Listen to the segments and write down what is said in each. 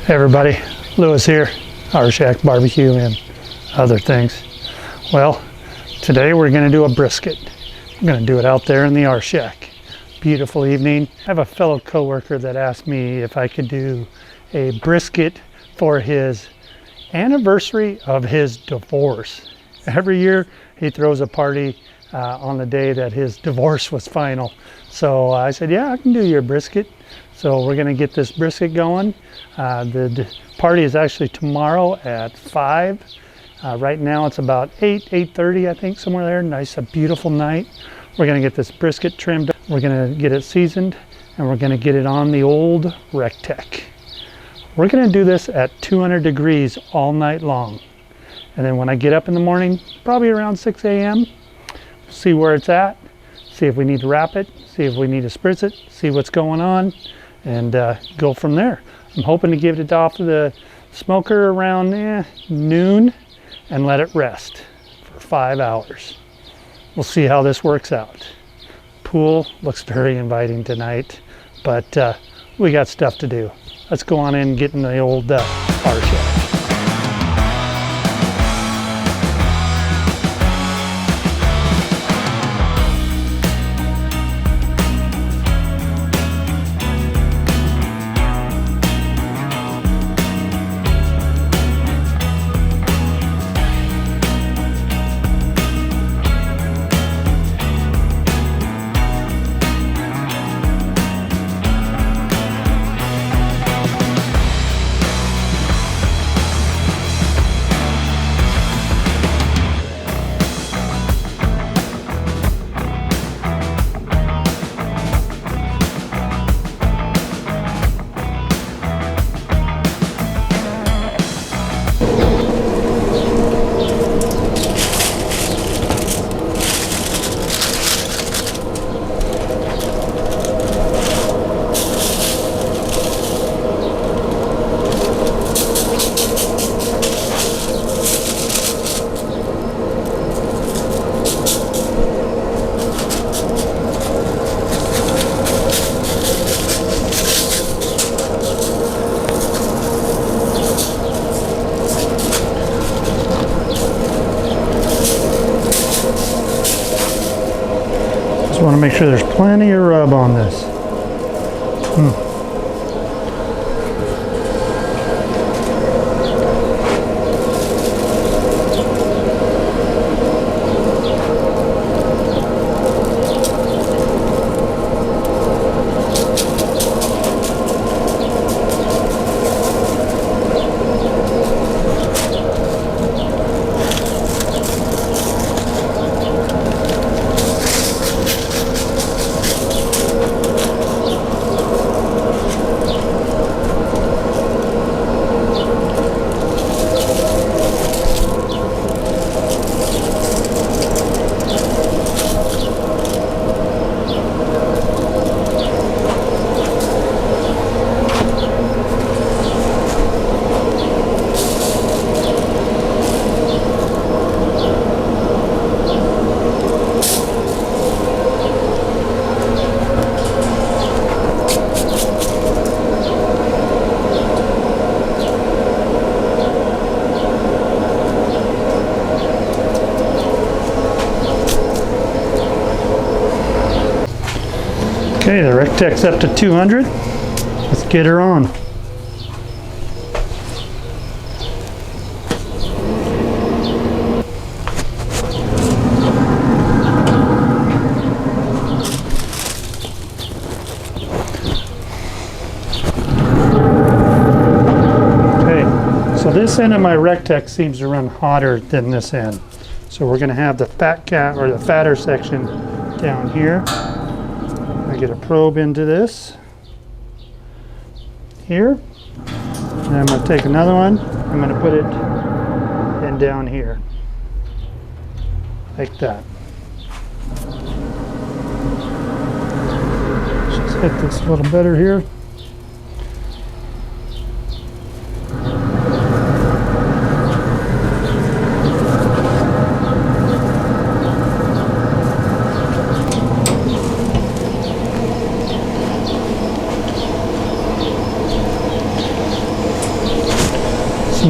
Hey everybody, Lewis here, Rshackbbq and other things. Well, today we're going to do a brisket. I'm going to do it out there in the R-Shack. Beautiful evening. I have a fellow coworker that asked me if I could do a brisket for his anniversary of his divorce. Every year he throws a party on the day that his divorce was final. So I said, yeah, I can do your brisket. So we're going to get this brisket going. The party is actually tomorrow at 5. Right now it's about 8:30, I think, somewhere there. Nice, a beautiful night. We're going to get this brisket trimmed. We're going to get it seasoned, and we're going to get it on the old RecTeq. We're going to do this at 200 degrees all night long. And then when I get up in the morning, probably around 6 a.m., see where it's at, see if we need to wrap it, see if we need to spritz it, see what's going on, and go from there. I'm hoping to get it off of the smoker around noon and let it rest for 5 hours. We'll see how this works out. Pool looks very inviting tonight, but we got stuff to do. Let's go on in and get in the old R-Shack. I want to make sure there's plenty of rub on this. Okay, the RecTeq's up to 200. Let's get her on. Okay, so this end of my RecTeq seems to run hotter than this end. So we're going to have the fat cat, or the fatter section, down here. I get a probe into this here, and I'm going to take another one. I'm going to put it in down here like that. Just hit this a little better here.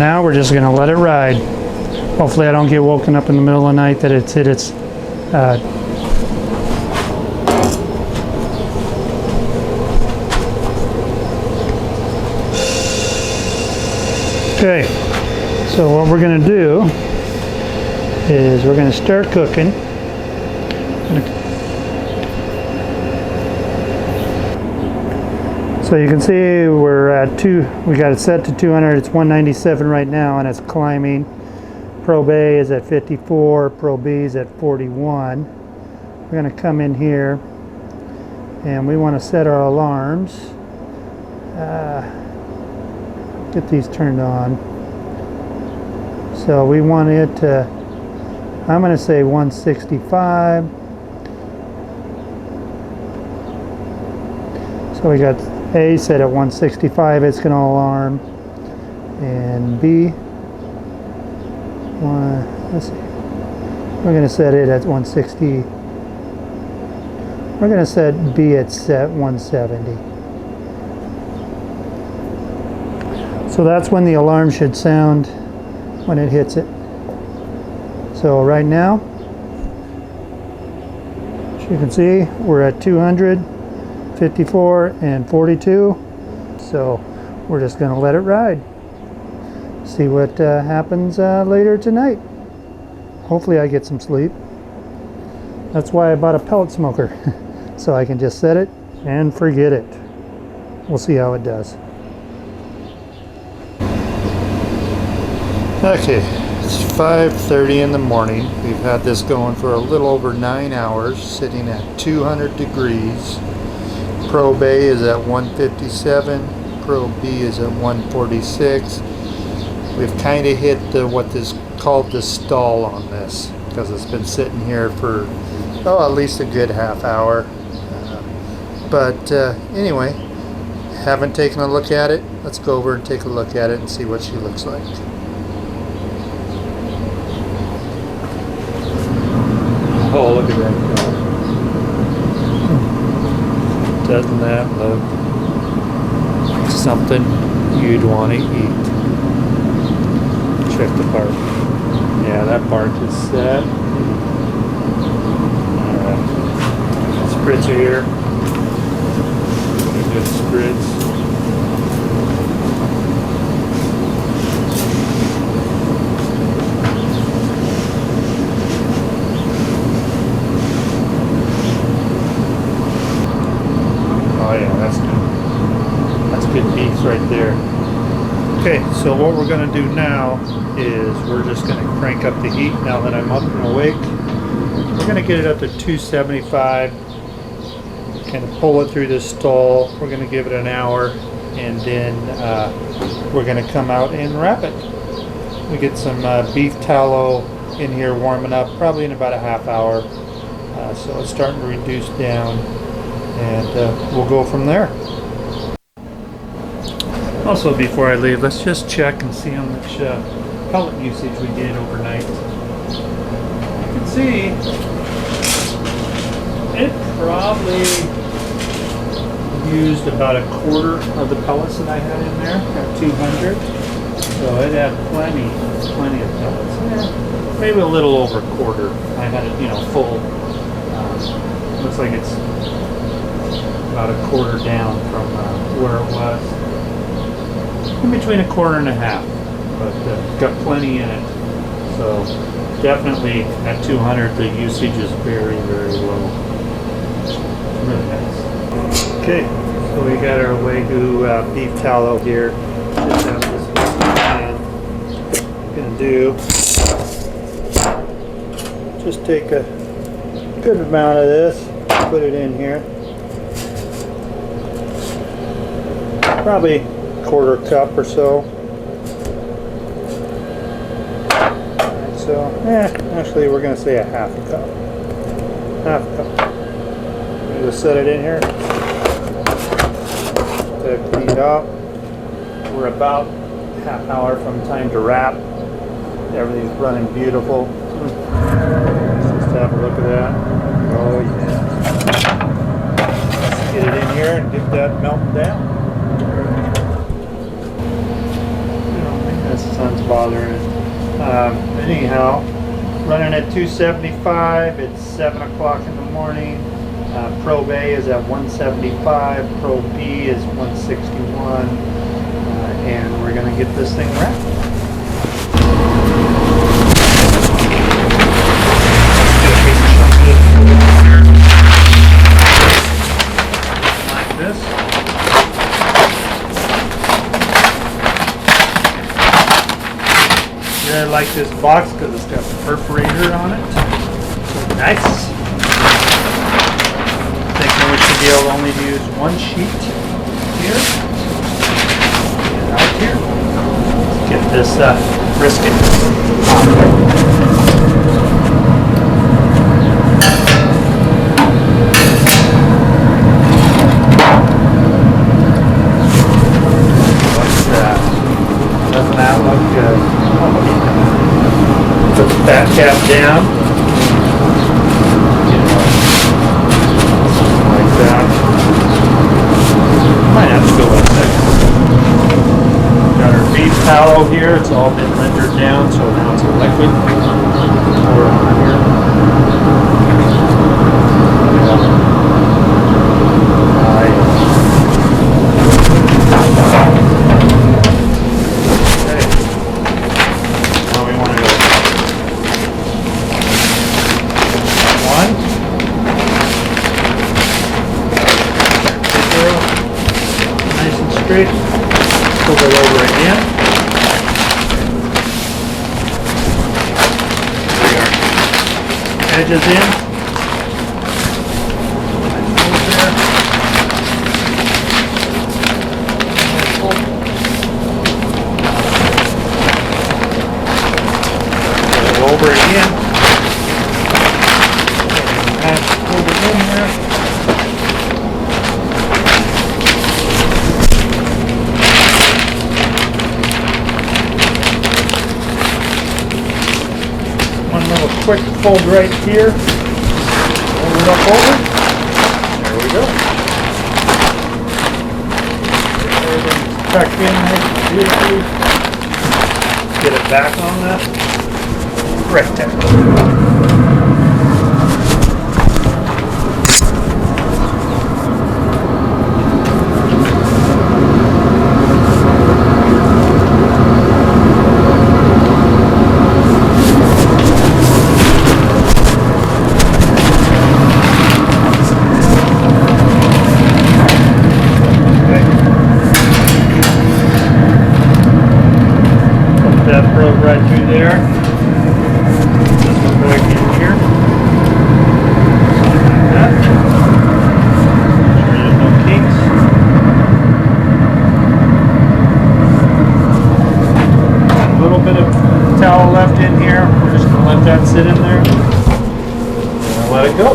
now we're just going to let it ride. Hopefully I don't get woken up in the middle of the night that it's hit its okay, so what we're going to do is we're going to start cooking. So you can see we're at we got it set to 200, it's 197 right now and it's climbing. Probe A is at 54, Probe B is at 41. We're going to come in here and we want to set our alarms. Get these turned on. So we want it to, I'm going to say 165. So we got A set at 165, it's going to alarm, and B, let's see, we're going to set it at 160, we're going to set B at 170. So that's when the alarm should sound when it hits it. So right now, as you can see, we're at 200. 54 and 42, so we're just going to let it ride, see what happens later tonight. Hopefully I get some sleep. That's why I bought a pellet smoker so I can just set it and forget it. We'll see how it does. Okay, it's 5:30 in the morning. We've had this going for a little over 9 hours, sitting at 200 degrees. Probe A is at 157, Probe B is at 146. We've kind of hit what is called the stall on this because it's been sitting here for at least a good half hour. But anyway, haven't taken a look at it. Let's go over and take a look at it and see what she looks like. Oh, look at that. Doesn't that look like something you'd want to eat? Check the bark. Yeah, that bark is set. Alright. Spritzer here. Good spritz. Oh yeah, that's good. That's good beef right there. Okay, so what we're going to do now is we're just going to crank up the heat now that I'm up and awake. We're going to get it up to 275. Kind of pull it through this stall. We're going to give it an hour, and then we're going to come out and wrap it. We get some beef tallow in here warming up, probably in about a half hour. So it's starting to reduce down. And we'll go from there. Also, before I leave, let's just check and see how much pellet usage we did overnight. You can see it probably used about a quarter of the pellets that I had in there at 200. So it had plenty of pellets. Yeah, maybe a little over a quarter. I had it, full. Looks like it's about a quarter down from where it was. In between a quarter and a half, but got plenty in it. So definitely at 200 the usage is very, very low. Really nice. Okay, so we got our Wagyu beef tallow here. Just have this pan. I'm gonna do just take a good amount of this, put it in here. Probably quarter cup or so. So, actually we're going to say a half a cup. Half a cup. I'm just set it in here. Let it clean up. We're about half hour from time to wrap. Everything's running beautiful. Let's just have a look at that. Oh yeah. Let's get it in here and get that melting down. unless the sun's bothering it. Anyhow, running at 275. It's 7 o'clock in the morning. Probe A is at 175. Probe B is 161. And we're going to get this thing wrapped. Like this. I like this box because it's got the perforator on it. Nice. Thinking we should be able to only use one sheet here and out here. Let's get this brisket on. Doesn't that look good? Put the fat cap down. Like that. Might have to go with that. Got our beef tallow here. It's all been rendered down, so now it's a liquid. Pour it on here. Straight, pull it over again. There we are. Edges in. Pull it over again. And pull it in there. Quick fold right here. Hold it up over. There we go. Everything's tucked in nice and beautifully. Get it back on the RecTeq. That probe right through there. This one back in here. Like that. Make sure there's no kinks. Got a little bit of towel left in here. We're just going to let that sit in there. And let it go.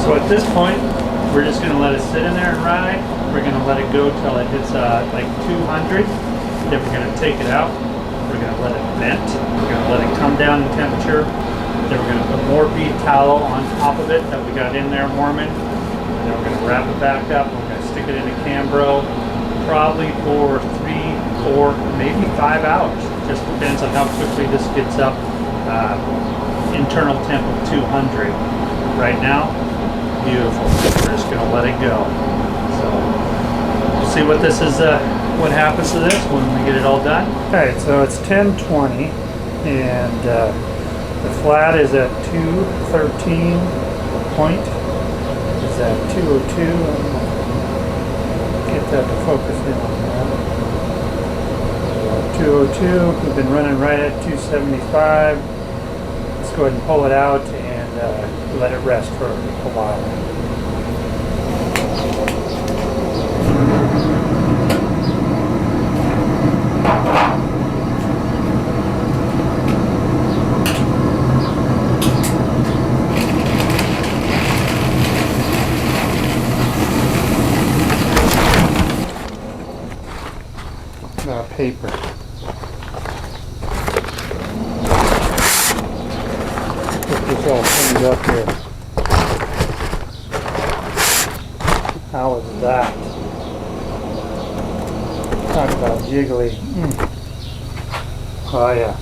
So at this point, we're just going to let it sit in there and ride. We're going to let it go till it hits like 200. Then we're going to take it out. We're going to let it vent. We're going to let it come down in temperature. Then we're going to put more beef tallow on top of it that we got in there warming. And then we're going to wrap it back up. We're going to stick it in a Cambro probably for 3, 4, maybe 5 hours. Just depends on how quickly this gets up. Internal temp of 200. Right now, beautiful. We're just going to let it go. So we'll see what this is, what happens to this when we get it all done. Okay, so it's 10:20 and the flat is at 213 point. Is at 202. Get that to focus in on that. 202. We've been running right at 275. Let's go ahead and pull it out and let it rest for a while. Paper. Get this all cleaned up here. How is that? Talk about jiggly. Oh yeah.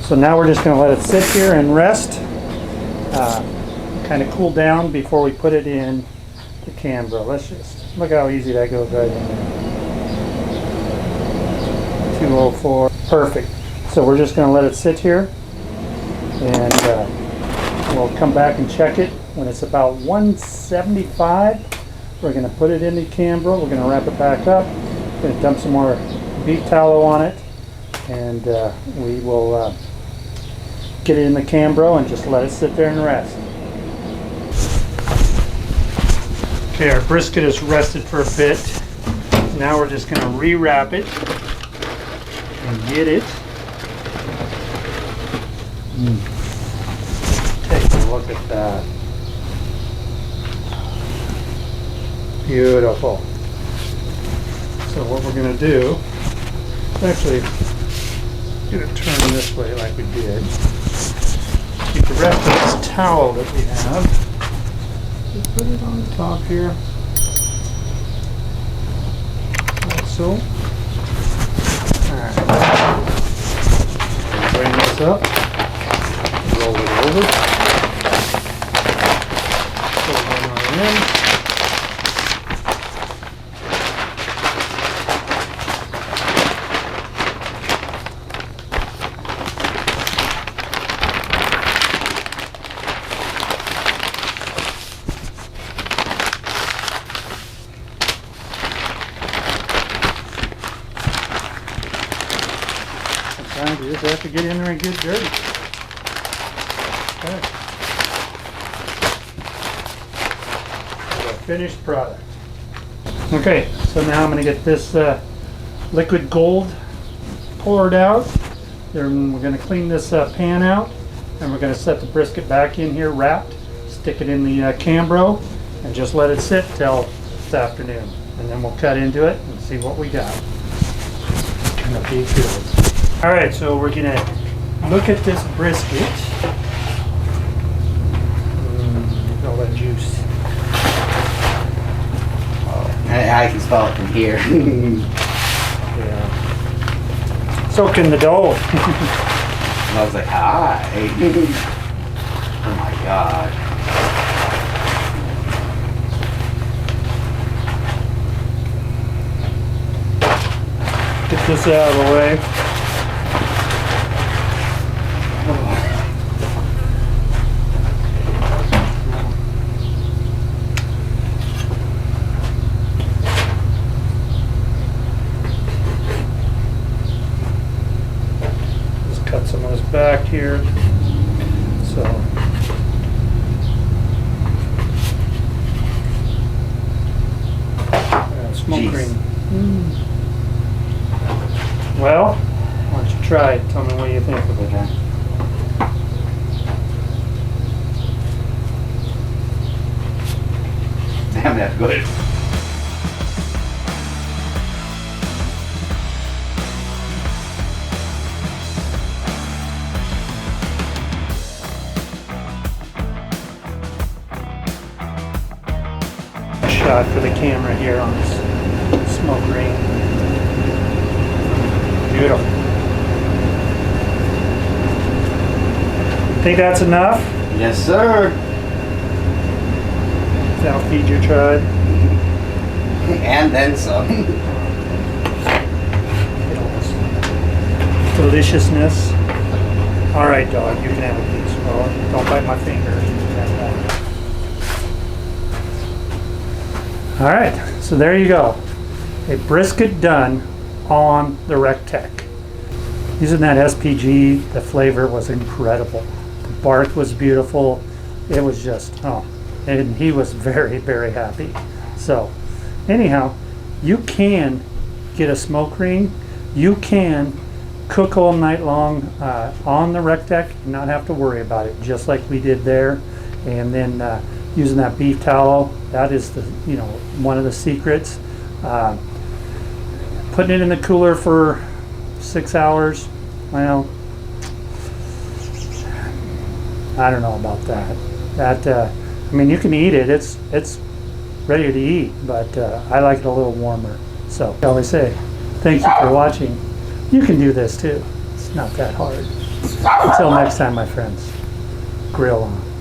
So now we're just going to let it sit here and rest, kind of cool down before we put it in the Cambro. Let's just look how easy that goes right in there. 204. Perfect. So we're just going to let it sit here, and we'll come back and check it when it's about 175. We're going to put it in the Cambro. We're going to wrap it back up. We're going to dump some more beef tallow on it, and we will get it in the Cambro and just let it sit there and rest. Okay, our brisket is rested for a bit. Now we're just going to rewrap it and get it. Take a look at that. Beautiful. So what we're going to do, actually get it turned this way like we did. You can wrap this towel that we have. Just put it on the top here. Like so. Alright. Bring this up. Roll it over. Pull it on in. Sometimes you just have to get in there and get dirty. Okay. The finished product. Okay, so now I'm going to get this liquid gold poured out. Then we're going to clean this pan out, and we're going to set the brisket back in here wrapped, stick it in the Cambro, and just let it sit till this afternoon. And then we'll cut into it and see what we got. It's going to be good. All right, so we're going to look at this brisket. Look at all that juice. I can smell it from here. Yeah. So can the dough. And I was like, hi. Oh my God. Get this out of the way. Cut some of this back here. So smoke ring. Well, why don't you try it? Tell me what you think of it. Okay. Damn, that's good. Shot for the camera here on this smoke ring. Beautiful. Think that's enough? Yes, sir. That'll feed your tribe. And then some. Deliciousness. All right, dog, you can have a piece. Well, don't bite my finger. All right, so there you go. A brisket done on the RecTeq. Using that SPG, the flavor was incredible. The bark was beautiful. It was just, oh, and he was very, very happy. So, anyhow, you can get a smoke ring. You can cook all night long on the RecTeq and not have to worry about it, just like we did there. And then using that beef tallow, that is the, you know, one of the secrets. Putting it in the cooler for 6 hours, well, I don't know about that. That I mean, you can eat it. It's ready to eat, but I like it a little warmer. So, I always say, Thank you for watching. You can do this too. It's not that hard. Until next time, my friends, grill on.